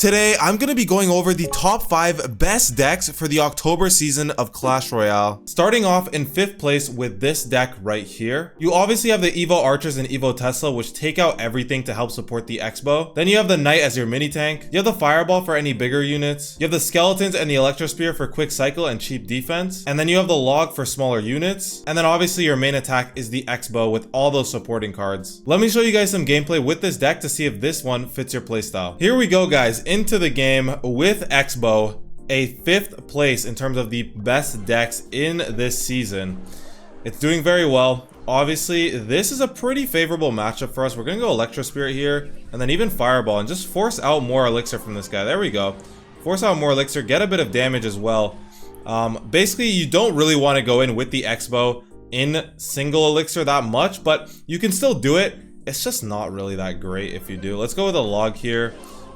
Today, I'm going to be going over the top 5 best decks for the October season of Clash Royale. Starting off in 5th place with this deck right here. You obviously have the Evo Archers and Evo Tesla, which take out everything to help support the Expo. Then you have the Knight as your mini tank. You have the Fireball for any bigger units. You have the Skeletons and the Electro Spear for quick cycle and cheap defense. And then you have the Log for smaller units. And then obviously your main attack is the Expo with all those supporting cards. Let me show you guys some gameplay with this deck to see if this one fits your playstyle. Here we go, guys. Into the game with Expo, a 5th place in terms of the best decks in this season. It's doing very well. Obviously, this is a pretty favorable matchup for us. We're gonna go Electro Spirit here, and then even Fireball, and just force out more Elixir from this guy. There we go. Force out more Elixir, get a bit of damage as well. Basically, you don't really want to go in with the Expo in single Elixir that much, but you can still do it. It's just not really that great if you do. Let's go with a Log here.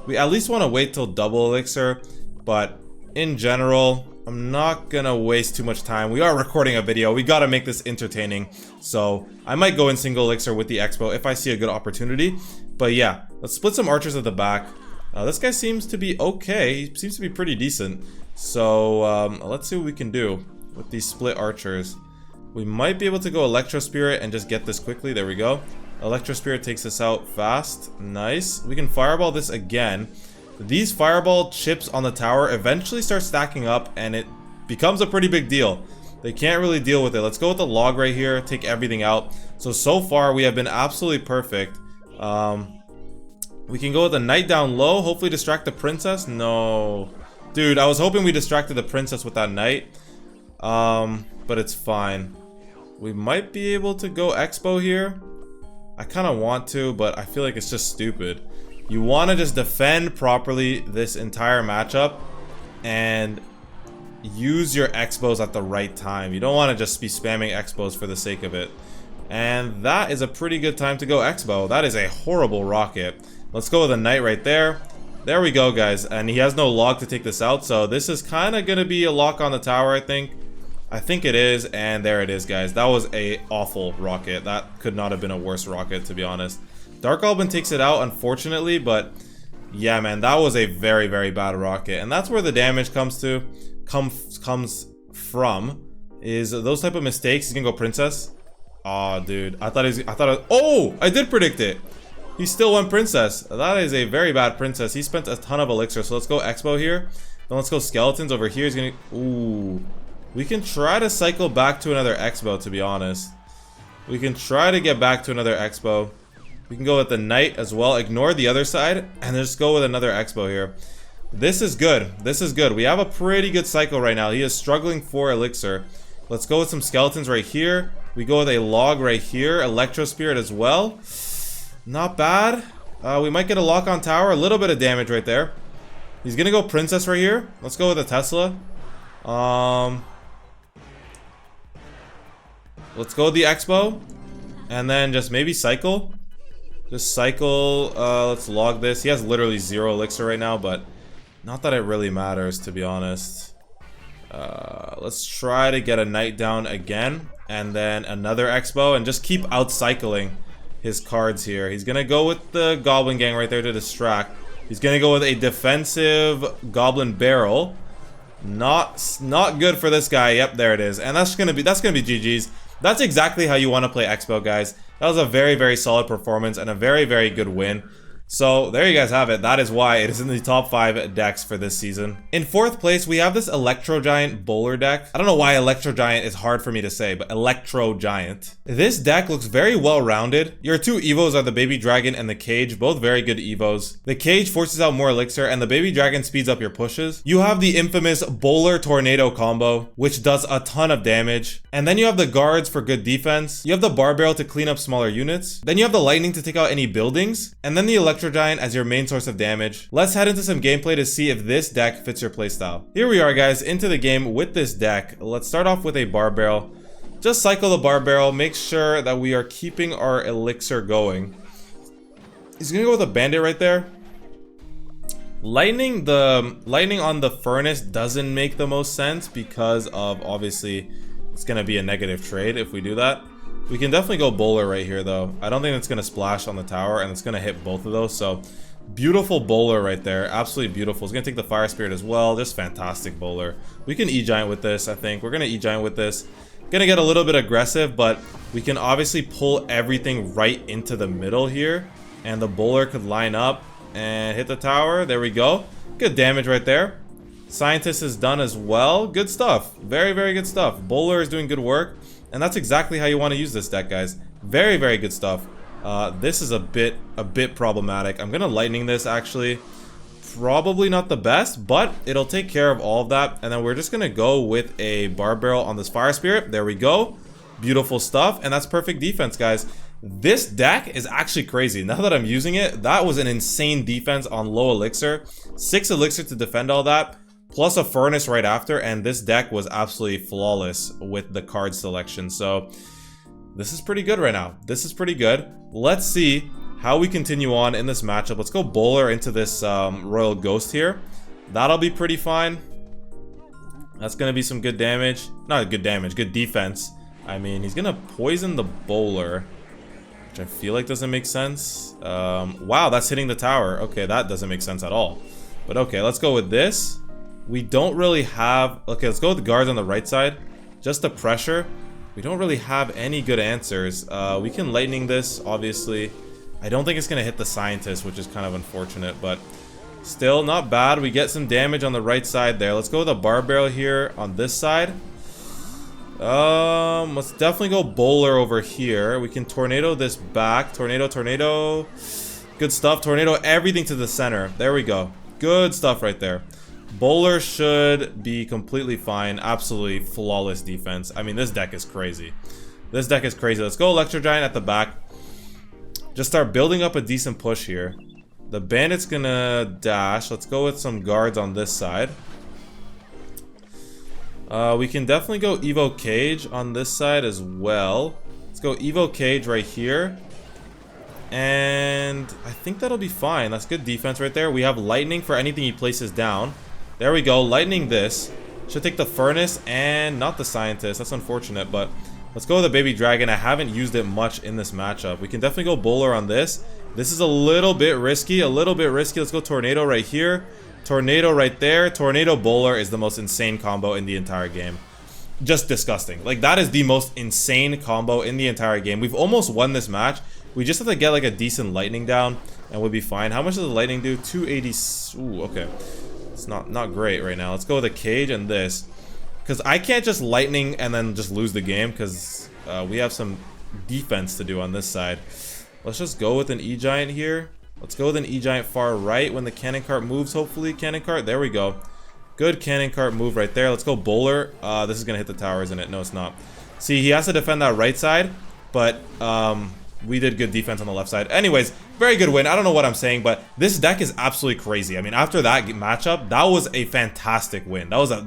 We at least want to wait till double Elixir, but in general, I'm not gonna waste too much time. We are recording a video. We gotta make this entertaining. So I might go in single Elixir with the Expo if I see a good opportunity. But yeah, let's split some archers at the back. This guy seems to be okay. He seems to be pretty decent. So let's see what we can do with these split archers. We might be able to go Electro Spirit and just get this quickly. There we go. Electro Spirit takes us out fast. Nice. We can Fireball this again. These Fireball chips on the tower eventually start stacking up and it becomes a pretty big deal. They can't really deal with it. Let's go with the Log right here. Take everything out. So far we have been absolutely perfect. We can go with the Knight down low. Hopefully distract the Princess. No. Dude, I was hoping we distracted the Princess with that Knight. But it's fine. We might be able to go Expo here. I kind of want to, but I feel like it's just stupid. You want to just defend properly this entire matchup and use your Expos at the right time. You don't want to just be spamming Expos for the sake of it. And that is a pretty good time to go Expo. That is a horrible rocket. Let's go with a Knight right there. There we go, guys. And he has no Log to take this out, so this is kind of going to be a lock on the tower, I think. I think it is, and there it is, guys. That was a awful rocket. That could not have been a worse rocket, to be honest. Dark Goblin takes it out, unfortunately, but yeah, man, that was a very, very bad rocket. And that's where the damage comes from, is those type of mistakes. He's gonna go Princess. Oh, dude, oh, I did predict it. He still went Princess. That is a very bad Princess. He spent a ton of Elixir, so let's go Expo here. Then let's go Skeletons over here. He's gonna, ooh. We can try to cycle back to another Expo, to be honest. We can try to get back to another Expo. We can go with the Knight as well. Ignore the other side and just go with another Expo here. This is good. This is good. We have a pretty good cycle right now. He is struggling for Elixir. Let's go with some Skeletons right here. We go with a Log right here. Electro Spirit as well. Not bad. We might get a lock on tower. A little bit of damage right there. He's gonna go Princess right here. Let's go with a Tesla. Let's go with the Expo, and then just maybe cycle. Just cycle. Let's Log this. He has literally 0 Elixir right now, but not that it really matters, to be honest. Let's try to get a Knight down again, and then another Expo, and just keep out-cycling his cards here. He's gonna go with the Goblin Gang right there to distract. He's gonna go with a defensive Goblin Barrel. Not good for this guy. Yep, there it is, and that's gonna be GG's. That's exactly how you want to play Expo, guys. That was a very, very solid performance and a very, very good win. So there you guys have it. That is why it is in the top 5 decks for this season. In 4th place, we have this Electro Giant Bowler deck. I don't know why Electro Giant is hard for me to say, but Electro Giant. This deck looks very well-rounded. Your 2 Evos are the Baby Dragon and the Cage, both very good Evos. The Cage forces out more Elixir, and the Baby Dragon speeds up your pushes. You have the infamous Bowler Tornado combo, which does a ton of damage. And then you have the Guards for good defense. You have the Bar Barrel to clean up smaller units. Then you have the Lightning to take out any buildings. And then the Electro Giant as your main source of damage. Let's head into some gameplay to see if this deck fits your playstyle. Here we are, guys, into the game with this deck. Let's start off with a Bar Barrel. Just cycle the Bar Barrel, make sure that we are keeping our Elixir going. He's gonna go with a Bandit right there. Lightning on the Furnace doesn't make the most sense because of, obviously, it's gonna be a negative trade if we do that. We can definitely go Bowler right here, though. I don't think it's going to splash on the tower, and it's going to hit both of those. So Beautiful bowler right there. Absolutely beautiful. It's gonna take the Fire Spirit as well. Just fantastic bowler. We can E-Giant with this, I think. We're gonna E-Giant with this. Gonna get a little bit aggressive, but we can obviously pull everything right into the middle here. And the bowler could line up and hit the tower. There we go. Good damage right there. Scientist is done as well. Good stuff. Very, very good stuff. Bowler is doing good work. And that's exactly how you want to use this deck, guys. Very, very good stuff. This is a bit problematic. I'm gonna lightning this actually. Probably not the best, but it'll take care of all of that. And then we're just gonna go with a Barb Barrel on this Fire Spirit. There we go. Beautiful stuff. And that's perfect defense, guys. This deck is actually crazy. Now that I'm using it, that was an insane defense on low elixir. 6 elixir to defend all that, plus a furnace right after, and this deck was absolutely flawless with the card selection. So this is pretty good right now. This is pretty good. Let's see how we continue on in this matchup. Let's go bowler into this Royal Ghost here. That'll be pretty fine. That's gonna be some good damage. Not good damage, good defense. I mean, he's gonna poison the bowler, which I feel like doesn't make sense. Wow, that's hitting the tower. Okay, that doesn't make sense at all. But okay, let's go with this. We don't really have... Okay, let's go with the guards on the right side. Just the pressure. We don't really have any good answers. We can lightning this, obviously. I don't think it's going to hit the scientist, which is kind of unfortunate, but still not bad. We get some damage on the right side there. Let's go with a Barb Barrel here on this side. Let's definitely go bowler over here. We can tornado this back. Tornado, tornado. Good stuff. Tornado everything to the center. There we go. Good stuff right there. Bowler should be completely fine. Absolutely flawless defense. I mean, this deck is crazy. This deck is crazy. Let's go Electro Giant at the back. Just start building up a decent push here. The bandit's gonna dash. Let's go with some guards on this side. We can definitely go Evo Cage on this side as well. Let's go Evo Cage right here. And I think that'll be fine. That's good defense right there. We have lightning for anything he places down. There we go. Lightning this. Should take the furnace and not the scientist. That's unfortunate, but let's go with the baby dragon. I haven't used it much in this matchup. We can definitely go bowler on this. This is a little bit risky. A little bit risky. Let's go tornado right here. Tornado right there. Tornado bowler is the most insane combo in the entire game. Just disgusting. Like, that is the most insane combo in the entire game. We've almost won this match. We just have to get like a decent lightning down and we'll be fine. How much does the lightning do? 280. Ooh, okay. It's not great right now. Let's go with a cage and this. Because I can't just lightning and then just lose the game because we have some defense to do on this side. Let's just go with an E-Giant here. Let's go with an E-Giant far right when the cannon cart moves, hopefully. Cannon cart, there we go. Good cannon cart move right there. Let's go bowler. This is going to hit the tower, isn't it? No, it's not. See, he has to defend that right side, but we did good defense on the left side. Anyways, very good win. I don't know what I'm saying, but this deck is absolutely crazy. I mean, after that matchup, that was a fantastic win. That was a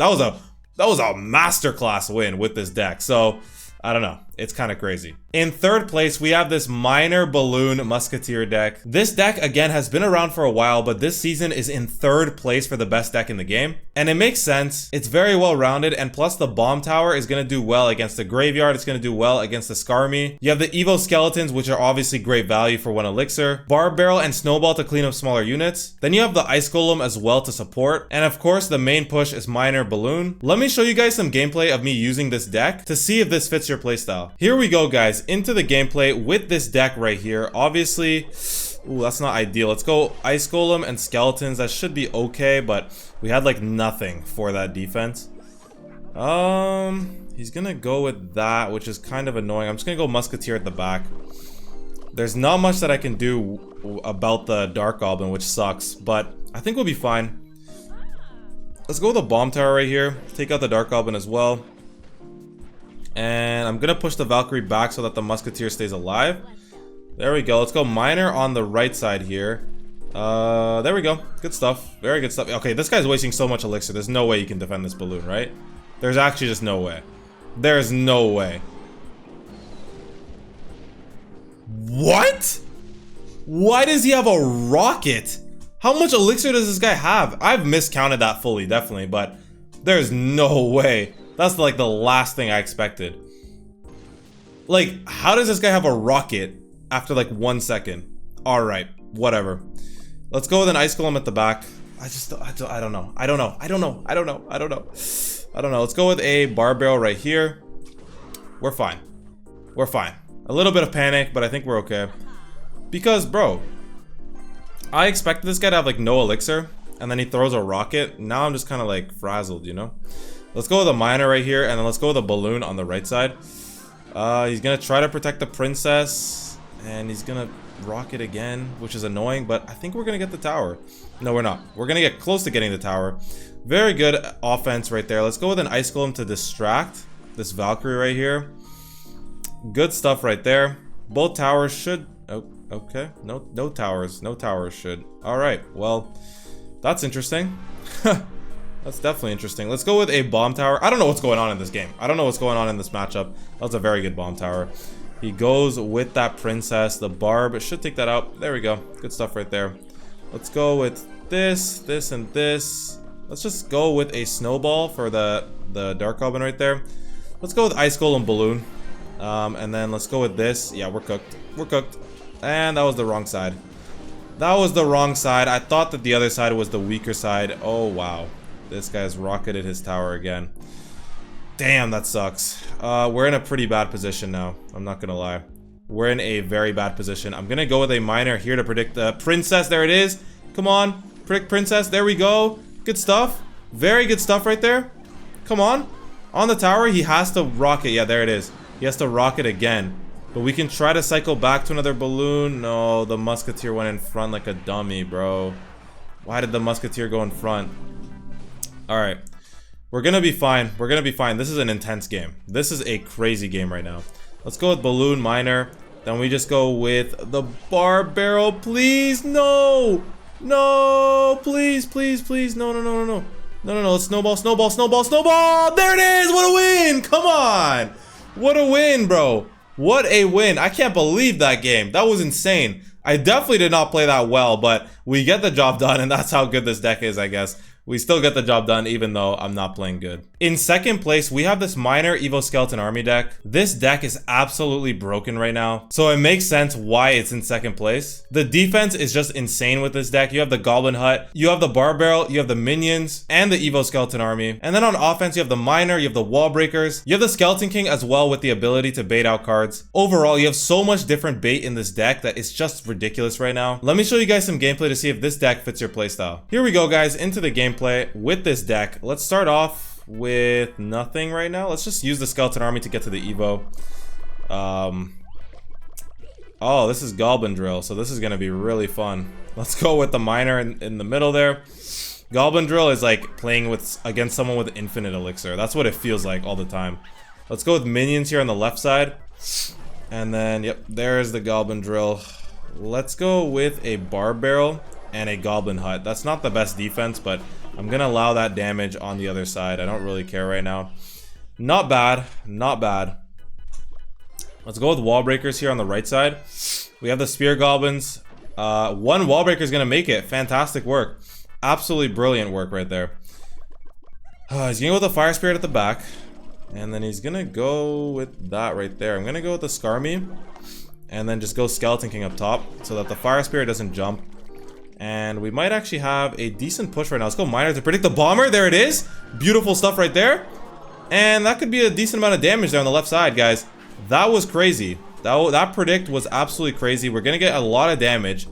masterclass win with this deck. So, I don't know. It's kind of crazy. In third place, we have this Miner Balloon Musketeer deck. This deck, again, has been around for a while, but this season is in third place for the best deck in the game. And it makes sense. It's very well rounded, and plus the Bomb Tower is going to do well against the Graveyard. It's going to do well against the Skarmy. You have the Evo Skeletons, which are obviously great value for 1 elixir. Barb Barrel and Snowball to clean up smaller units. Then you have the Ice Golem as well to support. And of course, the main push is Miner Balloon. Let me show you guys some gameplay of me using this deck to see if this fits your playstyle. Here we go, guys. Into the gameplay with this deck right here. Obviously, ooh, that's not ideal. Let's go Ice Golem and Skeletons. That should be okay, but we had like nothing for that defense. He's gonna go with that, which is kind of annoying. I'm just gonna go Musketeer at the back. There's not much that I can do about the Dark Goblin, which sucks, but I think we'll be fine. Let's go with the Bomb Tower right here. Take out the Dark Goblin as well. And I'm gonna push the Valkyrie back so that the Musketeer stays alive. There we go. Let's go Miner on the right side here. There we go. Good stuff. Very good stuff. Okay, this guy's wasting so much elixir. There's no way you can defend this balloon, right? There's actually just no way. There's no way. What? Why does he have a rocket? How much elixir does this guy have? I've miscounted that fully, definitely, but there's no way. That's like the last thing I expected. Like, how does this guy have a rocket after like 1 second? Alright, whatever. Let's go with an Ice Golem at the back. I don't know. I don't know. Let's go with a Bar Barrel right here. We're fine. We're fine. A little bit of panic, but I think we're okay. Because, bro, I expected this guy to have like no elixir, and then he throws a rocket. Now I'm just kind of like frazzled, you know? Let's go with a miner right here, and then let's go with a balloon on the right side. He's gonna try to protect the princess, and he's gonna rocket again, which is annoying, but I think we're gonna get the tower. No, we're not. We're gonna get close to getting the tower. Very good offense right there. Let's go with an Ice Golem to distract this Valkyrie right here. Good stuff right there. Both towers should... Oh, okay. No towers. No towers should. Alright, well, that's interesting. That's definitely interesting. Let's go with a bomb tower. I don't know what's going on in this game. I don't know what's going on in this matchup. That's a very good bomb tower. He goes with that princess. The barb should take that out. There we go. Good stuff right there. Let's go with this, this, and this. Let's just go with a snowball for the Dark Goblin right there. Let's go with Ice Golem Balloon. And then let's go with this. Yeah, we're cooked. We're cooked. And that was the wrong side. That was the wrong side. I thought that the other side was the weaker side. Oh, wow. This guy's rocketed his tower again. Damn, that sucks. We're in a pretty bad position now. I'm not gonna lie. We're in a very bad position. I'm gonna go with a miner here to predict the princess. There it is. Come on. Predict princess. There we go. Good stuff. Very good stuff right there. Come on. On the tower, he has to rocket. Yeah, there it is. He has to rocket again. But we can try to cycle back to another balloon. No, the musketeer went in front like a dummy, bro. Why did the musketeer go in front? Alright. We're gonna be fine. We're gonna be fine. This is an intense game. This is a crazy game right now. Let's go with balloon miner. Then we just go with the bar barrel. Please, no! No! Please, please, please. No, no, no, no, no. No, no, no. Let's snowball, snowball, snowball, snowball! There it is! What a win! Come on! What a win, bro. What a win. I can't believe that game. That was insane. I definitely did not play that well, but we get the job done, and that's how good this deck is, I guess. We still get the job done even though I'm not playing good. In second place, we have this Miner Evo Skeleton Army deck. This deck is absolutely broken right now, so it makes sense why it's in second place. The defense is just insane with this deck. You have the Goblin Hut, you have the Bar Barrel, you have the Minions, and the Evo Skeleton Army. And then on offense, you have the Miner, you have the Wall Breakers, you have the Skeleton King as well with the ability to bait out cards. Overall, you have so much different bait in this deck that it's just ridiculous right now. Let me show you guys some gameplay to see if this deck fits your playstyle. Here we go, guys, into the gameplay with this deck. Let's start off with nothing right now. Let's just use the Skeleton Army to get to the Evo. Oh, this is Goblin Drill, so this is gonna be really fun. Let's go with the Miner in the middle there. Goblin Drill is like playing against someone with infinite elixir. That's what it feels like all the time. Let's go with Minions here on the left side. And then, yep, there's the Goblin Drill. Let's go with a Bar Barrel and a Goblin Hut. That's not the best defense, but I'm gonna allow that damage on the other side. I don't really care right now. Not bad, not bad. Let's go with Wall Breakers here on the right side. We have the Spear Goblins. One Wall Breaker is gonna make it. Fantastic work. Absolutely brilliant work right there. He's gonna go with the Fire Spirit at the back. And then he's gonna go with that right there. I'm gonna go with the Skarmy. And then just go Skeleton King up top so that the Fire Spirit doesn't jump. And we might actually have a decent push right now. Let's go Miner to predict the Bomber. There it is. Beautiful stuff right there. And that could be a decent amount of damage there on the left side, guys. That was crazy. That predict was absolutely crazy. We're going to get a lot of damage.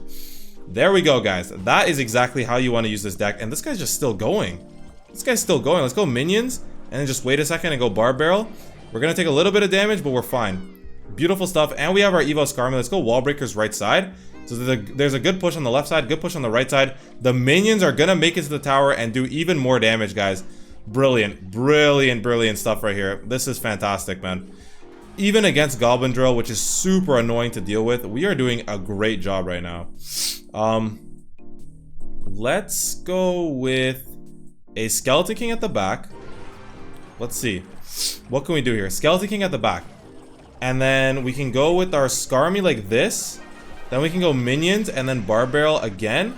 There we go, guys. That is exactly how you want to use this deck. And this guy's just still going. This guy's still going. Let's go Minions. And then just wait a second and go Bar Barrel. We're going to take a little bit of damage, but we're fine. Beautiful stuff. And we have our Evo Skarmy. Let's go Wall Breakers right side. So there's a good push on the left side, good push on the right side. The Minions are gonna make it to the tower and do even more damage, guys. Brilliant, brilliant, brilliant stuff right here. This is fantastic, man. Even against Goblin Drill, which is super annoying to deal with, we are doing a great job right now. Let's go with a Skeleton King at the back. Let's see. What can we do here? Skeleton King at the back. And then we can go with our Skarmy like this. Then we can go Minions and then Bar Barrel again.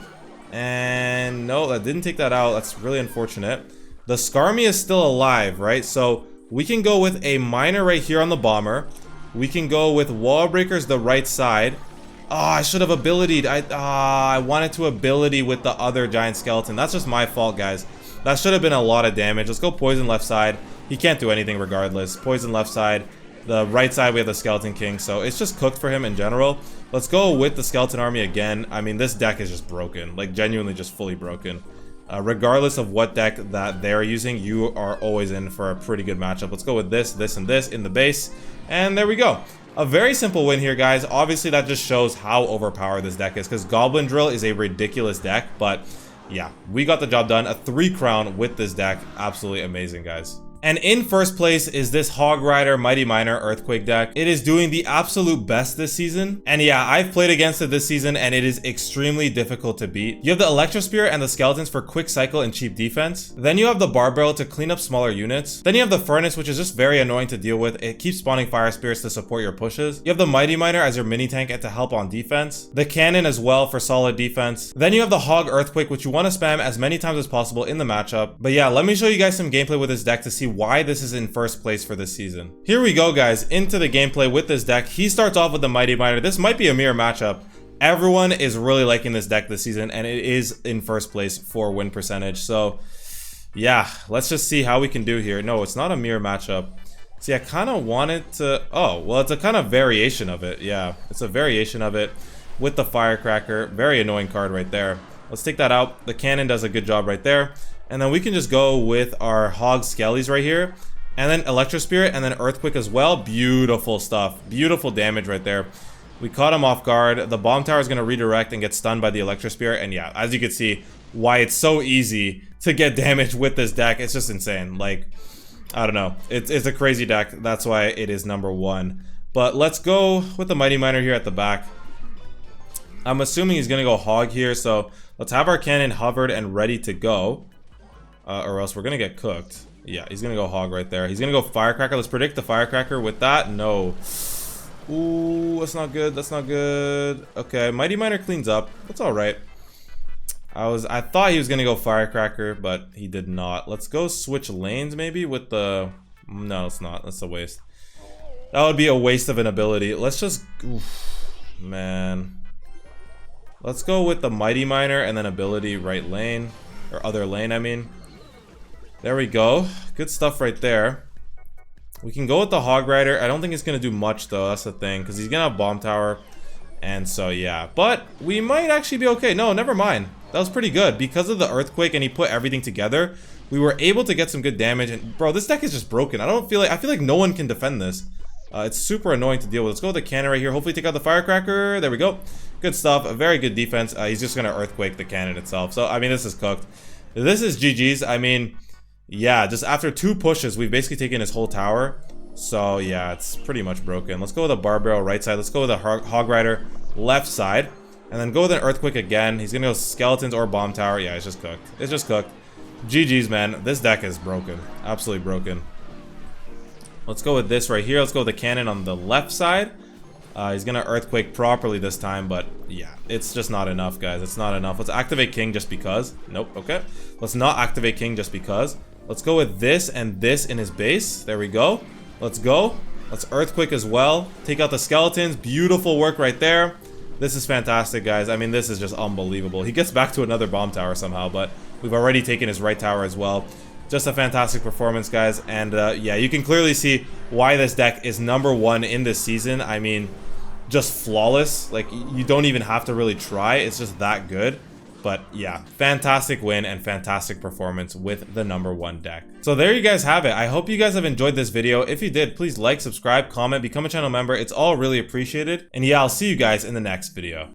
And no, that didn't take that out. That's really unfortunate. The Skarmy is still alive, right? So we can go with a Miner right here on the Bomber. We can go with Wall Breakers the right side. Oh, I should have abilitied. I wanted to ability with the other giant skeleton. That's just my fault, guys. That should have been a lot of damage. Let's go poison left side. He can't do anything regardless. Poison left side. The right side, we have the Skeleton King. So it's just cooked for him in general. Let's go with the Skeleton Army again. I mean, this deck is just broken. Like, genuinely just fully broken. Regardless of what deck that they're using, you are always in for a pretty good matchup. Let's go with this, this, and this in the base. And there we go. A very simple win here, guys. Obviously, that just shows how overpowered this deck is, because Goblin Drill is a ridiculous deck, but yeah, we got the job done. A 3 crown with this deck. Absolutely amazing, guys. And in first place is this Hog Rider Mighty Miner Earthquake deck. It is doing the absolute best this season. And yeah, I've played against it this season and it is extremely difficult to beat. You have the Electro Spirit and the Skeletons for quick cycle and cheap defense. Then you have the Barbell to clean up smaller units. Then you have the Furnace, which is just very annoying to deal with. It keeps spawning Fire Spirits to support your pushes. You have the Mighty Miner as your mini tank and to help on defense. The Cannon as well for solid defense. Then you have the Hog Earthquake, which you want to spam as many times as possible in the matchup. But yeah, let me show you guys some gameplay with this deck to see why this is in first place for this season. Here we go, guys, into the gameplay with this deck. He starts off with the Mighty Miner. This might be a mirror matchup. Everyone is really liking this deck this season, and it is in first place for win percentage. So yeah, let's just see how we can do here. No, it's not a mirror matchup. See, I kind of wanted to... Oh, well, it's a kind of variation of it. Yeah, it's a variation of it with the Firecracker. Very annoying card right there. Let's take that out. The Cannon does a good job right there. And then we can just go with our Hog Skellies right here. And then Electro Spirit and then Earthquake as well. Beautiful stuff. Beautiful damage right there. We caught him off guard. The Bomb Tower is going to redirect and get stunned by the Electro Spirit. And yeah, as you can see, why it's so easy to get damage with this deck. It's just insane. Like, I don't know. It's a crazy deck. That's why it is number 1. But let's go with the Mighty Miner here at the back. I'm assuming he's going to go Hog here. So let's have our Cannon hovered and ready to go. Or else we're going to get cooked. Yeah, he's going to go Hog right there. He's going to go Firecracker. Let's predict the Firecracker with that. No. Ooh, that's not good. That's not good. Okay, Mighty Miner cleans up. That's all right. I thought he was going to go Firecracker, but he did not. Let's go switch lanes maybe with the... No, it's not. That's a waste. That would be a waste of an ability. Let's just... Oof, man. Let's go with the Mighty Miner and then ability right lane. Or other lane, I mean. There we go. Good stuff right there. We can go with the Hog Rider. I don't think it's going to do much, though. That's the thing. Because he's going to have Bomb Tower. And so, yeah. But we might actually be okay. No, never mind. That was pretty good. Because of the Earthquake and he put everything together, we were able to get some good damage. And, bro, this deck is just broken. I feel like no one can defend this. It's super annoying to deal with. Let's go with the Cannon right here. Hopefully take out the Firecracker. There we go. Good stuff. A very good defense. He's just going to Earthquake the Cannon itself. So, I mean, this is cooked. This is GG's. I mean... Yeah, just after 2 pushes, we've basically taken his whole tower. So, yeah, it's pretty much broken. Let's go with a Barbell right side. Let's go with a Hog Rider left side. And then go with an Earthquake again. He's going to go Skeletons or Bomb Tower. Yeah, it's just cooked. It's just cooked. GG's, man. This deck is broken. Absolutely broken. Let's go with this right here. Let's go with the Cannon on the left side. He's going to Earthquake properly this time, but yeah, it's just not enough, guys. It's not enough. Let's activate King just because. Nope, okay. Let's not activate King just because. Let's go with this and this in his base. There we go. Let's go. Let's Earthquake as well. Take out the Skeletons. Beautiful work right there. This is fantastic, guys. I mean, this is just unbelievable. He gets back to another Bomb Tower somehow, but we've already taken his right tower as well. Just a fantastic performance, guys. And yeah, you can clearly see why this deck is number 1 in this season. I mean, just flawless. Like, you don't even have to really try. It's just that good. But yeah, fantastic win and fantastic performance with the number 1 deck. So there you guys have it. I hope you guys have enjoyed this video. If you did, please like, subscribe, comment, become a channel member. It's all really appreciated. And yeah, I'll see you guys in the next video.